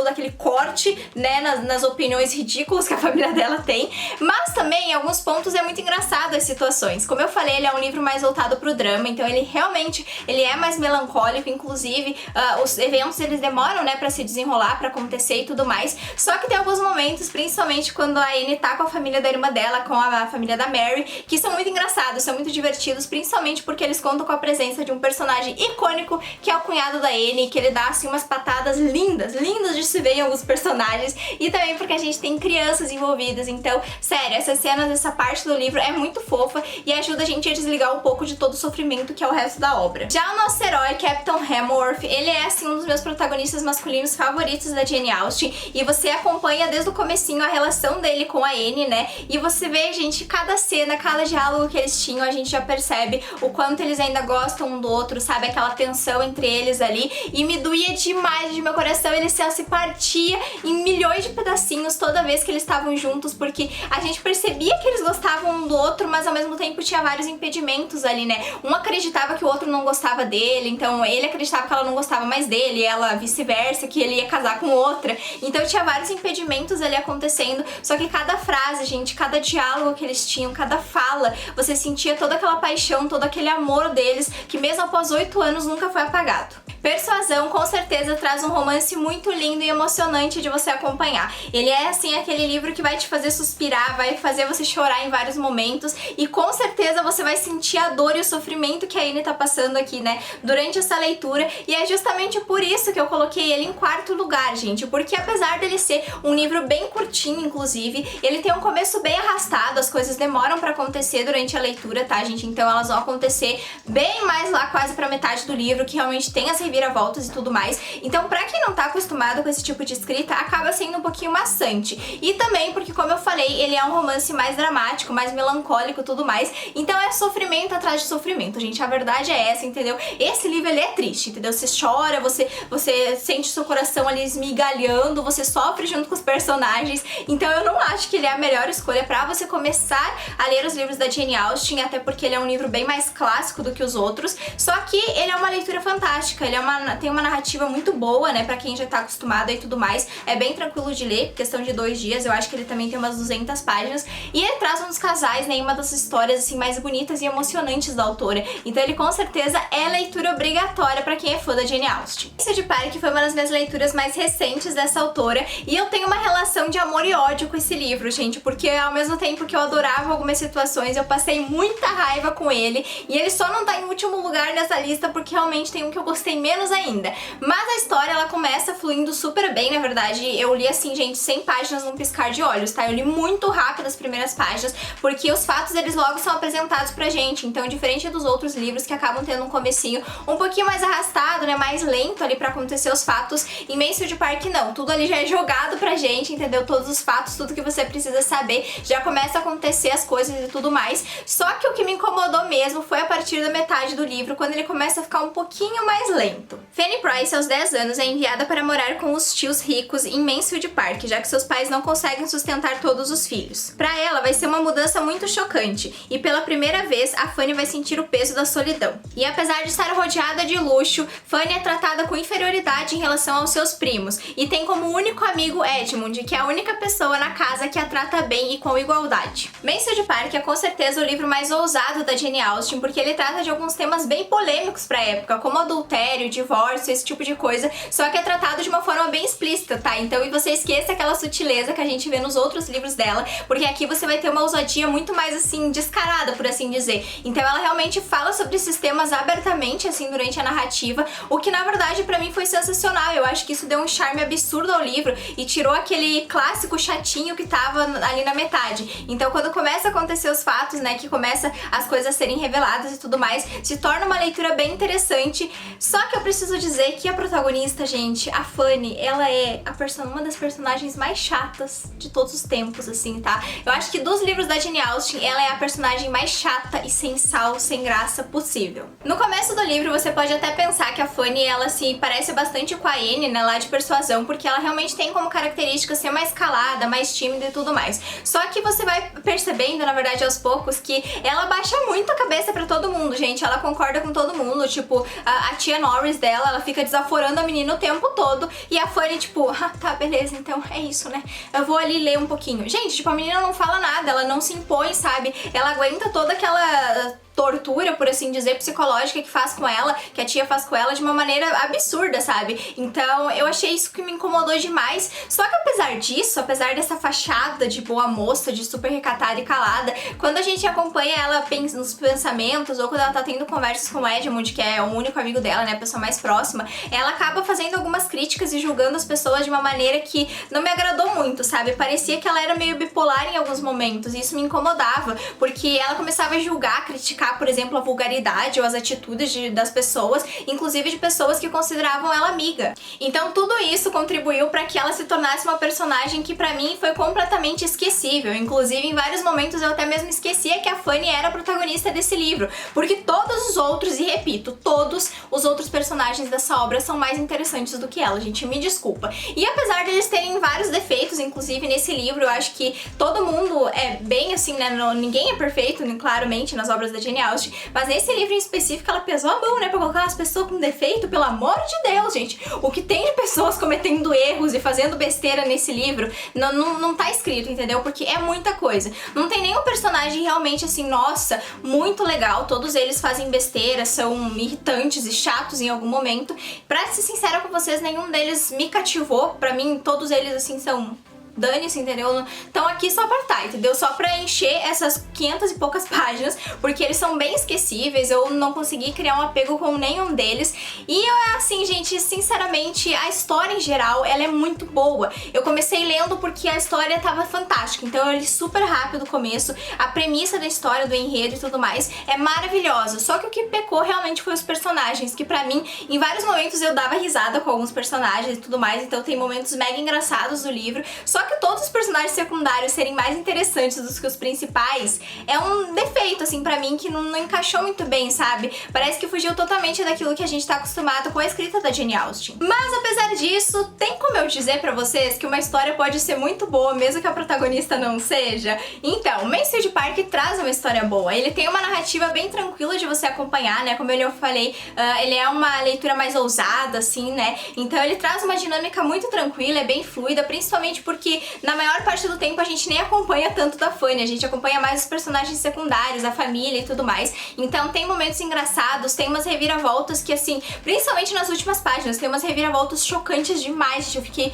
daquele corte, né, nas opiniões ridículas que a família dela tem, mas também em alguns pontos é muito engraçado as situações. Como eu falei, ele é um livro mais voltado pro drama, então ele realmente, ele é mais melancólico, inclusive os eventos eles demoram, né, pra se desenrolar, pra acontecer e tudo mais, só que tem alguns momentos, principalmente quando a Anne tá com a família da irmã dela, com a família da Mary, que são muito engraçados, são muito divertidos, principalmente porque eles contam com a presença de um personagem icônico, que é o cunhado da Anne, que ele dá, assim, umas patadas lindas, lindas de se ver em alguns personagens, e também porque a gente tem crianças envolvidas, então, sério, essas cenas, essa parte do livro é muito fofa e ajuda a gente a desligar um pouco de todo o sofrimento que é o resto da obra. Já o nosso herói, Captain Hemsworth, ele é, assim, um dos meus protagonistas masculinos favoritos da Jane Austen, e você acompanha desde o comecinho a relação dele com a Anne, né, e você vê, gente, cada cena, cada diálogo que eles tinham, a gente já percebe o quanto eles ainda gostam um do outro, sabe, aquela tensão entre eles ali, e me doía demais de meu coração, ele se partia em milhões de pedacinhos toda vez que eles estavam juntos, porque a gente percebia que eles gostavam um do outro, mas ao mesmo tempo tinha vários impedimentos ali, né, um acreditava que o outro não gostava dele, então ele acreditava que ela não gostava mais dele, ela vice-versa, que ele ia casar com outra, então tinha vários impedimentos ali acontecendo, só que cada frase, gente, cada diálogo que eles tinham, cada fala, você sentia toda aquela paixão, todo aquele amor deles, que mesmo após 8 anos nunca foi apagado. Persuasão com certeza traz um romance muito lindo e emocionante de você acompanhar. Ele é assim aquele livro que vai te fazer suspirar, vai fazer você chorar em vários momentos e com certeza você vai sentir a dor e o sofrimento que a Anne tá passando aqui, né, durante essa leitura, e é justamente por isso que eu coloquei ele em 4º lugar, gente, porque apesar dele ser um livro bem curtinho, inclusive, ele tem um começo bem arrastado, as coisas demoram pra acontecer durante a leitura, tá, gente? Então elas vão acontecer bem mais lá quase pra metade do livro, que realmente tem as reviravoltas e tudo mais. Então, pra quem não tá acostumado com esse tipo de escrita, acaba sendo um pouquinho maçante. E também porque, como eu falei, ele é um romance mais dramático, mais melancólico e tudo mais. Então é sofrimento atrás de sofrimento, gente. A verdade é essa, entendeu? Esse livro, ele é triste, entendeu? Você chora, você sente seu coração ali esmigalhando, você sofre junto com os personagens. Então eu não acho que ele é a melhor escolha pra você começar a ler os livros da Jane Austen, até porque ele é um livro bem mais clássico do que os outros. Só que ele é uma leitura fantástica, ele tem uma narrativa muito boa, né, pra quem já tá acostumado e tudo mais. É bem tranquilo de ler, questão de 2 dias, eu acho que ele também tem umas 200 páginas. E ele traz um dos casais, né, uma das histórias, assim, mais bonitas e emocionantes da autora. Então ele com certeza é leitura obrigatória pra quem é fã da Jane Austen. Isso de Parque foi uma das minhas leituras mais recentes dessa autora, e eu tenho uma relação de amor e ódio com esse livro, gente, porque ao mesmo tempo que eu adorava algumas situações, eu passei muita raiva com ele, e ele só não tá em último lugar nessa lista porque realmente tem um que eu gostei menos ainda. Mas a história, ela começa fluindo super bem, na verdade. Eu li assim, gente, 100 páginas num piscar de olhos, tá? Eu li muito rápido as primeiras páginas, porque os fatos, eles logo são apresentados pra gente. Então, diferente dos outros livros que acabam tendo um comecinho um pouquinho mais arrastado, né, mais lento ali pra acontecer os fatos, em Mansfield Park não. Tudo ali já é jogado pra gente, entendeu? Todos os fatos, tudo que você precisa saber, já começa a acontecer as coisas e tudo mais. Só que o que me incomodou mesmo foi a partir da metade do livro, quando ele começa a ficar um pouquinho mais lento. Fanny Price, aos 10 anos, é enviada para morar com os tios ricos em Mansfield Park, já que seus pais não conseguem sustentar todos os filhos. Para ela, vai ser uma mudança muito chocante, e pela primeira vez, a Fanny vai sentir o peso da solidão. E apesar de estar rodeada de luxo, Fanny é tratada com inferioridade em relação aos seus primos, e tem como único amigo Edmund, que é a única pessoa na casa que a trata bem e com igualdade. Mansfield Park é com certeza o livro mais ousado da Jane Austen, porque ele trata de alguns temas bem polêmicos pra época, como adultério, divórcio, esse tipo de coisa, só que é tratado de uma forma bem explícita, tá? Então, e você esqueça aquela sutileza que a gente vê nos outros livros dela, porque aqui você vai ter uma ousadia muito mais, assim, descarada, por assim dizer. Então ela realmente fala sobre esses temas abertamente, assim, durante a narrativa, o que na verdade pra mim foi sensacional. Eu acho que isso deu um charme absurdo ao livro e tirou aquele clássico chatinho que tava ali na metade. Então quando começa a acontecer os fatos, né, que começa as coisas a serem reveladas e tudo mais, se torna uma leitura bem interessante. Só que eu preciso dizer que a protagonista, gente, a Fanny, ela é uma das personagens mais chatas de todos os tempos, assim, tá? Eu acho que dos livros da Jane Austen, ela é a personagem mais chata e sem sal, sem graça possível. No começo do livro, você pode até pensar que a Fanny, ela se parece bastante com a Anne, né, lá de Persuasão, porque ela realmente tem como característica ser mais calada, mais tímida e tudo mais. Só que você vai percebendo, na verdade, aos poucos, que ela baixa muito a cabeça pra todo mundo, gente. Ela concorda com todo mundo, tipo, a tia Norris dela, ela fica desaforando a menina o tempo todo, e a Fanny, tipo, ah, tá, beleza, então é isso, né? Eu vou ali ler um pouquinho. Gente, tipo, a menina não fala nada, ela não se impõe, sabe? Ela aguenta toda aquela tortura, por assim dizer, psicológica que faz com ela, que a tia faz com ela de uma maneira absurda, sabe? Então eu achei isso que me incomodou demais. Só que apesar disso, apesar dessa fachada de boa moça, de super recatada e calada, quando a gente acompanha ela nos pensamentos, ou quando ela tá tendo conversas com o Edmund, que é o único amigo dela, né, a pessoa mais próxima, ela acaba fazendo algumas críticas e julgando as pessoas de uma maneira que não me agradou muito, sabe? Parecia que ela era meio bipolar em alguns momentos, e isso me incomodava, porque ela começava a julgar, criticar, por exemplo, a vulgaridade ou as atitudes das pessoas, inclusive de pessoas que consideravam ela amiga. Então tudo isso contribuiu para que ela se tornasse uma personagem que pra mim foi completamente esquecível. Inclusive, em vários momentos eu até mesmo esquecia que a Fanny era a protagonista desse livro, porque todos os outros, e repito, todos os outros personagens dessa obra são mais interessantes do que ela, gente, me desculpa. E apesar de eles terem vários defeitos, inclusive nesse livro, eu acho que todo mundo é bem assim, né, ninguém é perfeito, claramente, nas obras da Jane Austen, mas nesse livro em específico ela pesou a mão, né, pra colocar umas pessoas com defeito, pelo amor de Deus, gente. O que tem de pessoas cometendo erros e fazendo besteira nesse livro não tá escrito, entendeu? Porque é muita coisa. Não tem nenhum personagem realmente assim, nossa, muito legal, todos eles fazem besteira, são irritantes e chatos em algum momento. Pra ser sincera com vocês, nenhum deles me cativou. Pra mim, todos eles assim são... dane-se, entendeu? Estão aqui só pra tá, entendeu? Só pra encher essas 500 e poucas páginas, porque eles são bem esquecíveis, eu não consegui criar um apego com nenhum deles. E assim, gente, sinceramente, a história em geral, ela é muito boa. Eu comecei lendo porque a história tava fantástica, então eu li super rápido o começo, a premissa da história, do enredo e tudo mais é maravilhosa, só que o que pecou realmente foi os personagens, que pra mim, em vários momentos eu dava risada com alguns personagens e tudo mais, então tem momentos mega engraçados do livro, só que todos os personagens secundários serem mais interessantes do que os principais é um defeito, assim, pra mim, que não encaixou muito bem, sabe? Parece que fugiu totalmente daquilo que a gente tá acostumado com a escrita da Jane Austen. Mas, apesar disso, tem como eu dizer pra vocês que uma história pode ser muito boa, mesmo que a protagonista não seja? Então, Mansfield Park traz uma história boa. Ele tem uma narrativa bem tranquila de você acompanhar, né? Como eu falei, ele é uma leitura mais ousada, assim, né? Então ele traz uma dinâmica muito tranquila, é bem fluida, principalmente porque na maior parte do tempo a gente nem acompanha tanto da Fanny, a gente acompanha mais os personagens secundários, a família e tudo mais. Então tem momentos engraçados, tem umas reviravoltas que, assim, principalmente nas últimas páginas, tem umas reviravoltas chocantes demais. Eu fiquei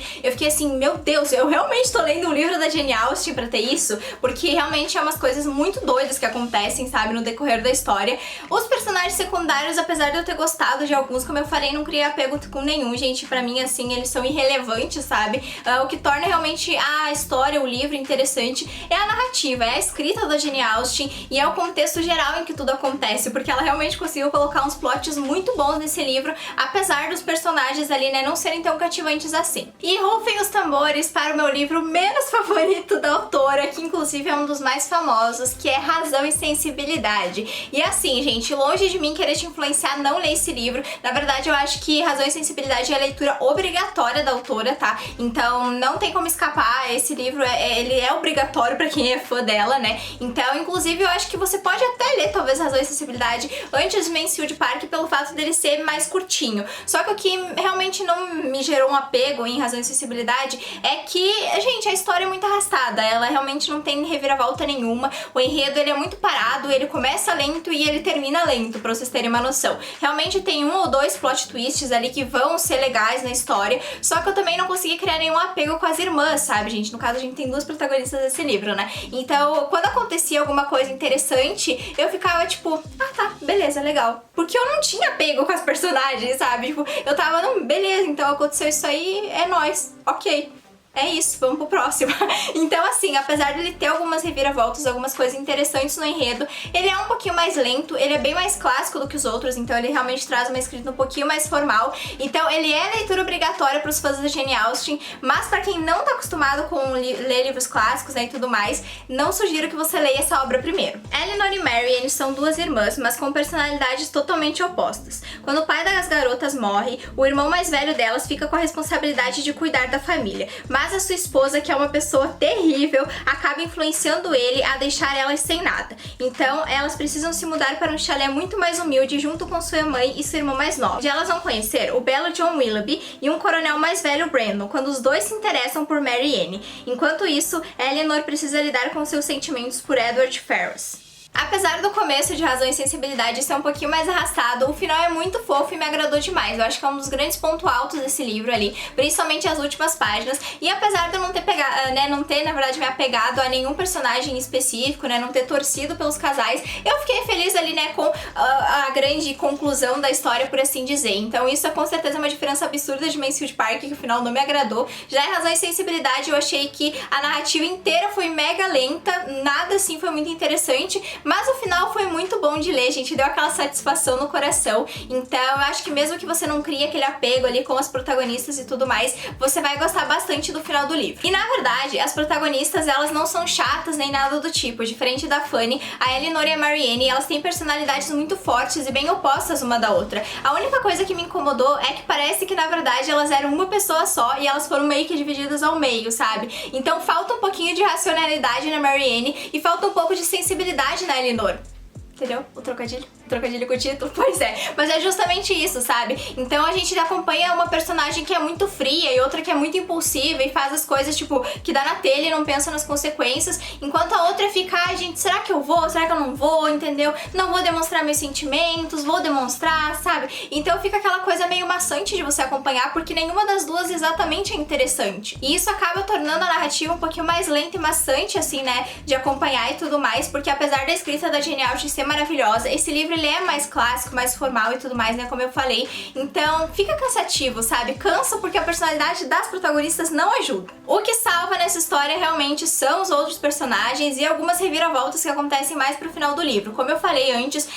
assim, meu Deus, eu realmente tô lendo um livro da Jane Austen pra ter isso, porque realmente é umas coisas muito doidas que acontecem, sabe, no decorrer da história. Os personagens secundários, apesar de eu ter gostado de alguns, como eu falei, não criei apego com nenhum, gente, pra mim, assim, eles são irrelevantes, sabe? O que torna realmente a história, o livro interessante é a narrativa, é a escrita da Jane Austen e é o contexto geral em que tudo acontece, porque ela realmente conseguiu colocar uns plots muito bons nesse livro, apesar dos personagens ali, né, não serem tão cativantes assim. E rufem os tambores para o meu livro menos favorito da autora, que inclusive é um dos mais famosos, que é Razão e Sensibilidade. E assim, gente, longe de mim querer te influenciar, não ler esse livro. Na verdade, eu acho que Razão e Sensibilidade é a leitura obrigatória da autora, tá? Então não tem como escapar escapar, esse livro ele é obrigatório pra quem é fã dela, né? Então, inclusive, eu acho que você pode até ler, talvez, Razão e Sensibilidade antes de Mansfield Park pelo fato dele ser mais curtinho. Só que o que realmente não me gerou um apego em Razão e Sensibilidade é que, gente, a história é muito arrastada, ela realmente não tem reviravolta nenhuma, o enredo ele é muito parado, ele começa lento e ele termina lento, pra vocês terem uma noção. Realmente tem um ou dois plot twists ali que vão ser legais na história, só que eu também não consegui criar nenhum apego com as irmãs, sabe, gente? No caso, a gente tem duas protagonistas desse livro, né? Então, quando acontecia alguma coisa interessante, eu ficava tipo, ah tá, beleza, legal. Porque eu não tinha apego com as personagens, sabe? Tipo, eu tava, não, beleza, então aconteceu isso aí, é nóis, ok. É isso, vamos pro próximo. Então, assim, apesar dele ter algumas reviravoltas, algumas coisas interessantes no enredo, ele é um pouquinho mais lento, ele é bem mais clássico do que os outros, então ele realmente traz uma escrita um pouquinho mais formal. Então, ele é leitura obrigatória pros fãs da Jane Austen, mas pra quem não tá acostumado com ler livros clássicos, né, e tudo mais, não sugiro que você leia essa obra primeiro. Eleanor e Marianne são duas irmãs, mas com personalidades totalmente opostas. Quando o pai das garotas morre, o irmão mais velho delas fica com a responsabilidade de cuidar da família, mas a sua esposa, que é uma pessoa terrível, acaba influenciando ele a deixar elas sem nada. Então, elas precisam se mudar para um chalé muito mais humilde junto com sua mãe e sua irmã mais nova. E elas vão conhecer o belo John Willoughby e um coronel mais velho, Brandon, quando os dois se interessam por Marianne. Enquanto isso, Eleanor precisa lidar com seus sentimentos por Edward Ferrars. Apesar do começo de Razão e Sensibilidade ser um pouquinho mais arrastado, o final é muito fofo e me agradou demais. Eu acho que é um dos grandes pontos altos desse livro ali, principalmente as últimas páginas. E apesar de eu não ter na verdade, me apegado a nenhum personagem específico, né, não ter torcido pelos casais, eu fiquei feliz ali, né, com a grande conclusão da história, por assim dizer. Então isso é com certeza uma diferença absurda de Mansfield Park, que o final não me agradou. Já em Razão e Sensibilidade, eu achei que a narrativa inteira foi mega lenta, nada assim foi muito interessante, mas o final foi muito bom de ler, gente, deu aquela satisfação no coração. Então eu acho que mesmo que você não crie aquele apego ali com as protagonistas e tudo mais, você vai gostar bastante do final do livro. E na verdade, as protagonistas, elas não são chatas nem nada do tipo. Diferente da Fanny, a Eleanor e a Marianne, elas têm personalidades muito fortes e bem opostas uma da outra. A única coisa que me incomodou é que parece que na verdade elas eram uma pessoa só e elas foram meio que divididas ao meio, sabe? Então falta um pouquinho de racionalidade na Marianne e falta um pouco de sensibilidade na Eleanor. Entendeu? O trocadilho? Trocadilho com o título? Pois é. Mas é justamente isso, sabe? Então a gente acompanha uma personagem que é muito fria e outra que é muito impulsiva e faz as coisas, tipo, que dá na telha e não pensa nas consequências, enquanto a outra fica, ai, gente, será que eu vou? Será que eu não vou? Entendeu? Não vou demonstrar meus sentimentos, vou demonstrar, sabe? Então fica aquela coisa meio maçante de você acompanhar, porque nenhuma das duas exatamente é interessante. E isso acaba tornando a narrativa um pouquinho mais lenta e maçante, assim, né, de acompanhar e tudo mais, porque apesar da escrita da Jane Austen ser maravilhosa, esse livro ele é mais clássico, mais formal e tudo mais, né, como eu falei. Então fica cansativo, sabe? Cansa porque a personalidade das protagonistas não ajuda. O que salva nessa história realmente são os outros personagens e algumas reviravoltas que acontecem mais pro final do livro. Como eu falei antes,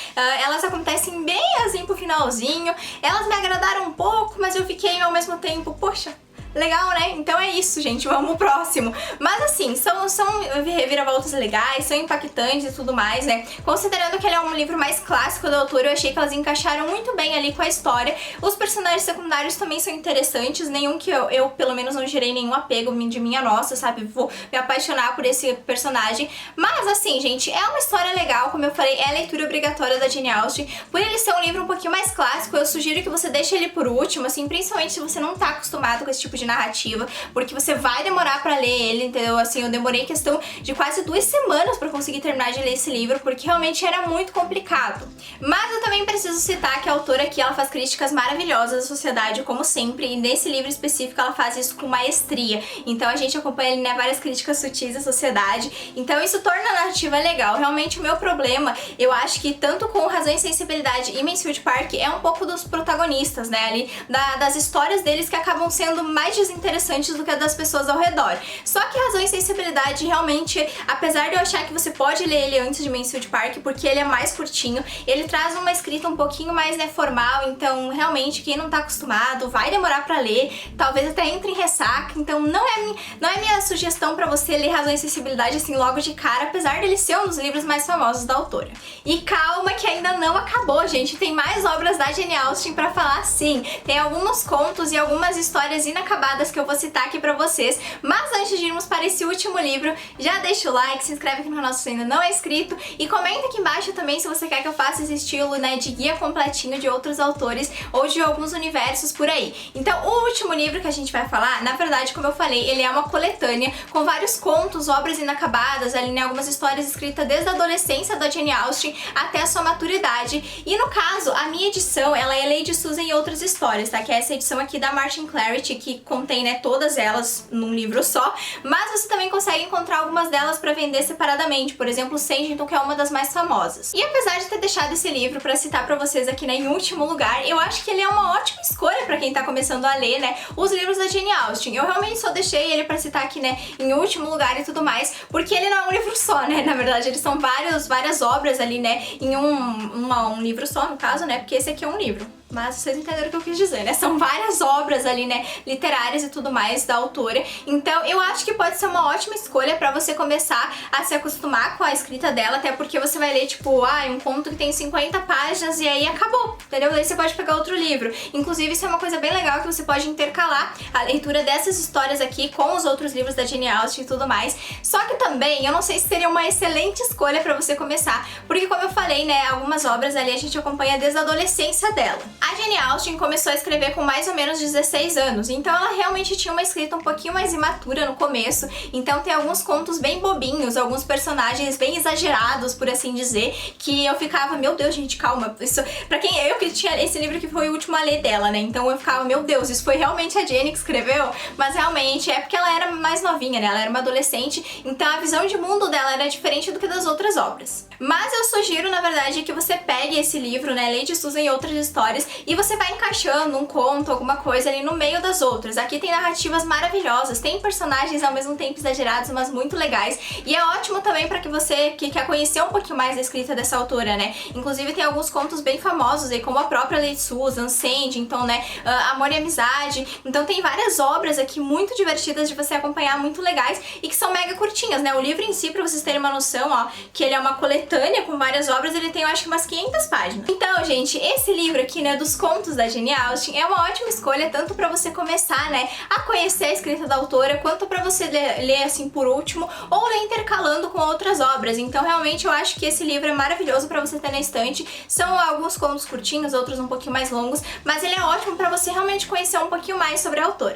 elas acontecem bem assim pro finalzinho. Elas me agradaram um pouco, mas eu fiquei ao mesmo tempo, poxa, legal, né? Então é isso, gente, vamos pro próximo. Mas assim, são reviravoltas legais, são impactantes e tudo mais, né? Considerando que ele é um livro mais clássico da autora, eu achei que elas encaixaram muito bem ali com a história. Os personagens secundários também são interessantes, nenhum que eu pelo menos não gerei nenhum apego de minha nossa, sabe? Vou me apaixonar por esse personagem. Mas assim, gente, é uma história legal, como eu falei, é a leitura obrigatória da Jane Austen. Por ele ser um livro um pouquinho mais clássico, eu sugiro que você deixe ele por último, assim, principalmente se você não tá acostumado com esse tipo de narrativa, porque você vai demorar pra ler ele, entendeu? Assim, eu demorei questão de quase 2 semanas pra conseguir terminar de ler esse livro, porque realmente era muito complicado. Mas eu também preciso citar que a autora aqui, ela faz críticas maravilhosas à sociedade, como sempre, e nesse livro específico ela faz isso com maestria. Então a gente acompanha ali, né, várias críticas sutis à sociedade, então isso torna a narrativa legal. Realmente o meu problema, eu acho que tanto com Razão e Sensibilidade e Mansfield Park é um pouco dos protagonistas, né, ali, das histórias deles que acabam sendo mais desinteressantes do que a das pessoas ao redor. Só que Razão e Sensibilidade realmente, apesar de eu achar que você pode ler ele antes de Mansfield Park, porque ele é mais curtinho, ele traz uma escrita um pouquinho mais, né, formal, então realmente quem não tá acostumado vai demorar pra ler, talvez até entre em ressaca, então não é minha sugestão pra você ler Razão e Sensibilidade assim logo de cara, apesar dele ser um dos livros mais famosos da autora. E calma que ainda não acabou, gente, tem mais obras da Jane Austen pra falar sim, tem alguns contos e algumas histórias inacabadas inacabadas que eu vou citar aqui pra vocês. Mas antes de irmos para esse último livro, já deixa o like, se inscreve aqui no canal se ainda não é inscrito e comenta aqui embaixo também se você quer que eu faça esse estilo, né, de guia completinho de outros autores ou de alguns universos por aí. Então, o último livro que a gente vai falar, na verdade, como eu falei, ele é uma coletânea com vários contos, obras inacabadas, ali, né, algumas histórias escritas desde a adolescência da Jane Austen até a sua maturidade. E no caso, a minha edição, ela é Lady Susan e Outras Histórias, tá? Que é essa edição aqui da Martin Clarity, que contém, né, todas elas num livro só, mas você também consegue encontrar algumas delas pra vender separadamente, por exemplo, Sanditon, que é uma das mais famosas. E apesar de ter deixado esse livro pra citar pra vocês aqui, né, em último lugar, eu acho que ele é uma ótima escolha pra quem tá começando a ler, né, os livros da Jane Austen. Eu realmente só deixei ele pra citar aqui, né, em último lugar e tudo mais, porque ele não é um livro só, né, na verdade eles são várias obras ali, né, em um livro só, no caso, né, porque esse aqui é um livro. Mas vocês entenderam o que eu quis dizer, né? São várias obras ali, né, literárias e tudo mais da autora. Então eu acho que pode ser uma ótima escolha pra você começar a se acostumar com a escrita dela, até porque você vai ler, tipo, um conto que tem 50 páginas e aí acabou, entendeu? Daí você pode pegar outro livro. Inclusive, isso é uma coisa bem legal que você pode intercalar a leitura dessas histórias aqui com os outros livros da Jane Austen e tudo mais. Só que também, eu não sei se seria uma excelente escolha pra você começar, porque como eu falei, né, algumas obras ali a gente acompanha desde a adolescência dela. A Jane Austen começou a escrever com mais ou menos 16 anos, então ela realmente tinha uma escrita um pouquinho mais imatura no começo, então tem alguns contos bem bobinhos, alguns personagens bem exagerados, por assim dizer, que eu ficava, meu Deus, gente, calma, isso, pra quem eu que tinha esse livro que foi o último a ler dela, né, então eu ficava, meu Deus, isso foi realmente a Jane que escreveu? Mas realmente é porque ela era mais novinha, né, ela era uma adolescente, então a visão de mundo dela era diferente do que das outras obras. Mas eu sugiro, na verdade, que você pegue esse livro, né, Lady Susan e Outras Histórias, e você vai encaixando um conto, alguma coisa ali no meio das outras. Aqui tem narrativas maravilhosas, tem personagens ao mesmo tempo exagerados, mas muito legais, e é ótimo também pra que você que quer conhecer um pouquinho mais da escrita dessa autora, né. Inclusive tem alguns contos bem famosos aí, como a própria Lady Susan, Sanditon, né, Amor e Amizade. Então tem várias obras aqui muito divertidas de você acompanhar, muito legais, e que são mega curtinhas, né. O livro em si, pra vocês terem uma noção, ó, que ele é uma coletânea com várias obras, ele tem, eu acho que umas 500 páginas. Então, gente, esse livro aqui, né, dos contos da Jane Austen é uma ótima escolha, tanto pra você começar, né, a conhecer a escrita da autora, quanto pra você ler assim por último, ou ler intercalando com outras obras. Então, realmente, eu acho que esse livro é maravilhoso pra você ter na estante. São alguns contos curtinhos, outros um pouquinho mais longos, mas ele é ótimo pra você realmente conhecer um pouquinho mais sobre a autora.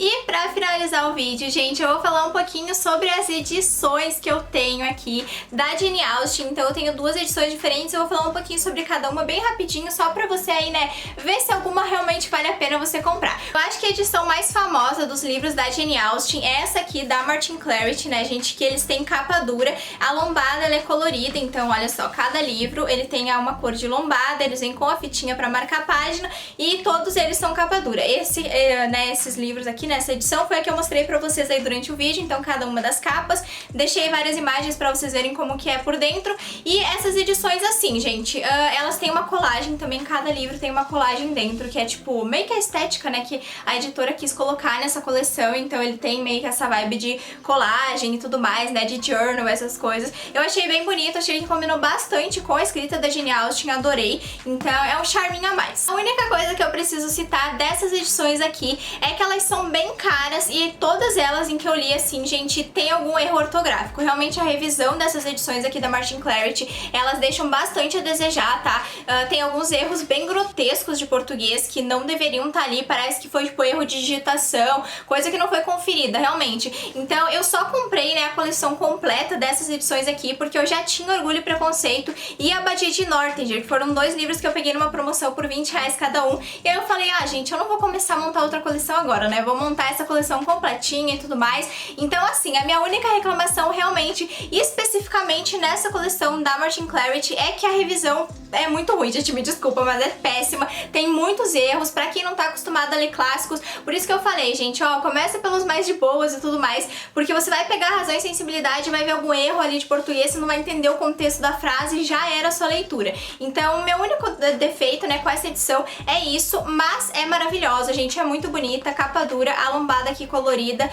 E pra finalizar o vídeo, gente, eu vou falar um pouquinho sobre as edições que eu tenho aqui da Jane Austen. Então eu tenho duas edições diferentes, eu vou falar um pouquinho sobre cada uma bem rapidinho, só pra você aí, né, ver se alguma realmente vale a pena você comprar. Eu acho que a edição mais famosa dos livros da Jane Austen é essa aqui da Martin Clarity, né, gente, que eles têm capa dura. A lombada, ela é colorida, então olha só, cada livro ele tem uma cor de lombada, eles vêm com a fitinha pra marcar a página e todos eles são capa dura. Esses livros aqui, nessa edição, foi a que eu mostrei pra vocês aí durante o vídeo, então cada uma das capas, deixei várias imagens pra vocês verem como que é por dentro. E essas edições assim, gente, elas têm uma colagem também, cada livro tem uma colagem dentro, que é tipo, meio que a estética, né, que a editora quis colocar nessa coleção, então ele tem meio que essa vibe de colagem e tudo mais, né, de journal, essas coisas. Eu achei bem bonito, achei que combinou bastante com a escrita da Jane Austen, adorei, então é um charminho a mais. A única coisa que eu preciso citar dessas edições aqui é que elas são bem caras e todas elas em que eu li, assim, gente, tem algum erro ortográfico. Realmente a revisão dessas edições aqui da Martin Clarity, elas deixam bastante a desejar, tá? Tem alguns erros bem grotescos de português que não deveriam estar ali, parece que foi tipo erro de digitação, coisa que não foi conferida, realmente. Então eu só comprei, né, a coleção completa dessas edições aqui porque eu já tinha Orgulho e Preconceito e a Abadia de Northanger, que foram dois livros que eu peguei numa promoção por R$20 cada um. E aí eu falei, gente, eu não vou começar a montar outra coleção agora, né? Vou montar essa coleção completinha e tudo mais. Então, assim, a minha única reclamação realmente, especificamente nessa coleção da Martin Clarity, é que a revisão é muito ruim, gente, me desculpa, mas é péssima. Tem muitos erros, pra quem não tá acostumado a ler clássicos. Por isso que eu falei, gente, ó, começa pelos mais de boas e tudo mais, porque você vai pegar razão e sensibilidade, vai ver algum erro ali de português, você não vai entender o contexto da frase e já era a sua leitura. Então, meu único defeito, né, com essa edição é isso, mas é maravilhosa, gente, é muito bonita, capa dura, a lombada aqui colorida,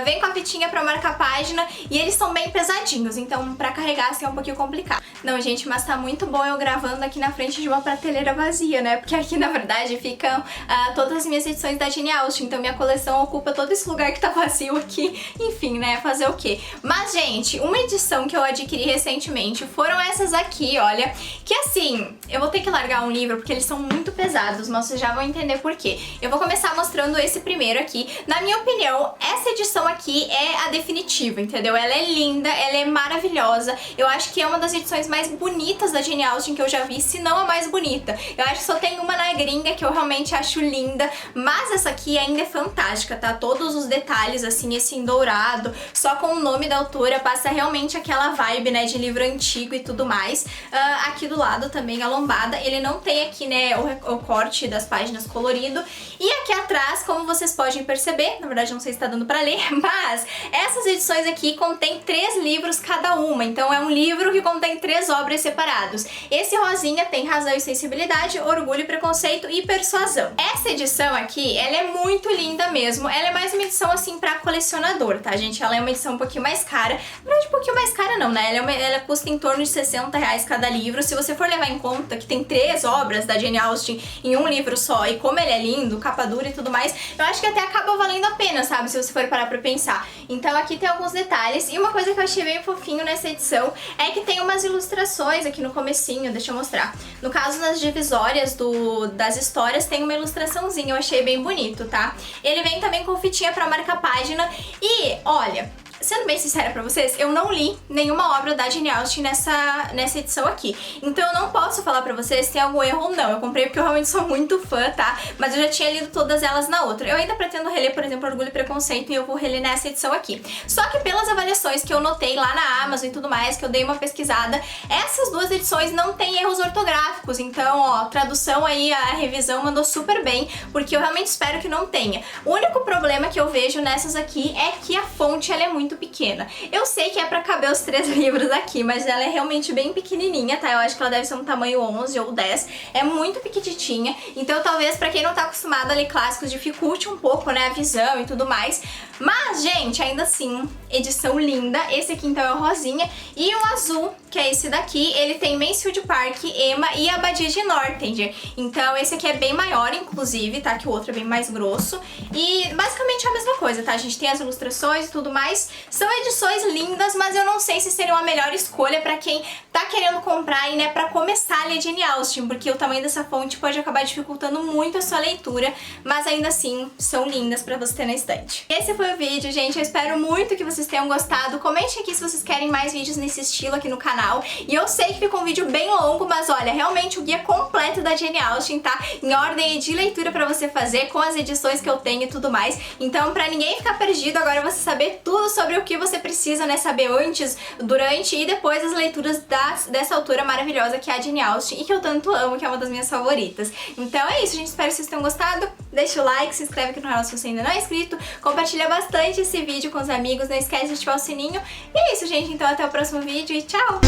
vem com a fitinha pra marcar marca-página e eles são bem pesadinhos, então pra carregar assim é um pouquinho complicado. Não, gente, mas tá muito bom eu gravando aqui na frente de uma prateleira vazia, né? Porque aqui, na verdade, ficam todas as minhas edições da Jane Austen, então minha coleção ocupa todo esse lugar que tá vazio aqui. Enfim, né? Fazer o quê? Mas, gente, uma edição que eu adquiri recentemente foram essas aqui, olha, que assim, eu vou ter que largar um livro porque eles são muito pesados, mas vocês já vão entender por quê. Eu vou começar mostrando esse primeiro aqui. Na minha opinião, essa edição aqui é a definitiva, entendeu? Ela é linda, ela é maravilhosa. Eu acho que é uma das edições mais bonitas da Jane Austen que eu já vi, se não a mais bonita. Eu acho que só tem uma na gringa que eu realmente acho linda, mas essa aqui ainda é fantástica, tá? Todos os detalhes, assim, esse em dourado, só com o nome da autora, passa realmente aquela vibe, né, de livro antigo e tudo mais. Aqui do lado também a lombada, ele não tem aqui, né, o corte das páginas colorido. E aqui atrás, como vocês podem perceber, na verdade não sei se tá dando pra ler, mas essas edições aqui contém 3 livros cada uma, então é um livro que contém 3 obras separados. Esse rosinha tem Razão e Sensibilidade, Orgulho e Preconceito e Persuasão. Essa edição aqui, ela é muito linda mesmo, ela é mais uma edição assim pra colecionador, tá, gente? Ela é uma edição um pouquinho mais cara, na verdade um pouquinho mais cara não, né? Ela custa em torno de R$60 cada livro. Se você for levar em conta que tem 3 obras da Jane Austen em um livro só, e como ele é lindo, capa dura e tudo mais, eu acho que até acaba valendo a pena, sabe? Se você for parar pra pensar. Então aqui tem alguns detalhes, e uma coisa que eu achei bem fofinho nessa edição é que tem umas ilustrações aqui no comecinho, deixa eu mostrar. No caso, nas divisórias das histórias tem uma ilustraçãozinha, eu achei bem bonito, tá? Ele vem também com fitinha pra marcar página e, olha, sendo bem sincera pra vocês, eu não li nenhuma obra da Jane Austen nessa edição aqui. Então eu não posso falar pra vocês se tem algum erro ou não. Eu comprei porque eu realmente sou muito fã, tá? Mas eu já tinha lido todas elas na outra. Eu ainda pretendo reler, por exemplo, Orgulho e Preconceito, e eu vou reler nessa edição aqui. Só que pelas avaliações que eu notei lá na Amazon e tudo mais, que eu dei uma pesquisada, essas 2 edições não tem erros ortográficos. Então, ó, tradução aí, a revisão mandou super bem, porque eu realmente espero que não tenha. O único problema que eu vejo nessas aqui é que a fonte, ela é muito pequena. Eu sei que é pra caber os 3 livros aqui, mas ela é realmente bem pequenininha, tá? Eu acho que ela deve ser um tamanho 11 ou 10. É muito pequititinha, então talvez pra quem não tá acostumado a ler clássicos dificulte um pouco, né, a visão e tudo mais. Mas, gente, ainda assim, edição linda. Esse aqui, então, é o rosinha. E o azul, que é esse daqui, ele tem Mansfield Park, Emma e Abadia de Northanger. Então, esse aqui é bem maior, inclusive, tá? Que o outro é bem mais grosso. E, basicamente, é a mesma coisa, tá? A gente tem as ilustrações e tudo mais. São edições lindas, mas eu não sei se seria uma melhor escolha pra quem tá querendo comprar e, né, pra começar a ler Jane Austen, porque o tamanho dessa fonte pode acabar dificultando muito a sua leitura, mas ainda assim, são lindas pra você ter na estante. Esse foi o vídeo, gente. Eu espero muito que vocês tenham gostado. Comentem aqui se vocês querem mais vídeos nesse estilo aqui no canal. E eu sei que ficou um vídeo bem longo, mas olha, realmente o guia completo da Jane Austen, tá? Em ordem de leitura pra você fazer, com as edições que eu tenho e tudo mais. Então, pra ninguém ficar perdido, agora você saber tudo sobre o que você precisa, né, saber antes, durante e depois das leituras dessa autora maravilhosa que é a Jane Austen e que eu tanto amo, que é uma das minhas favoritas. Então é isso, gente. Espero que vocês tenham gostado. Deixa o like, se inscreve aqui no canal se você ainda não é inscrito, compartilha bastante esse vídeo com os amigos, não esquece de ativar o sininho. E é isso, gente. Então até o próximo vídeo e tchau!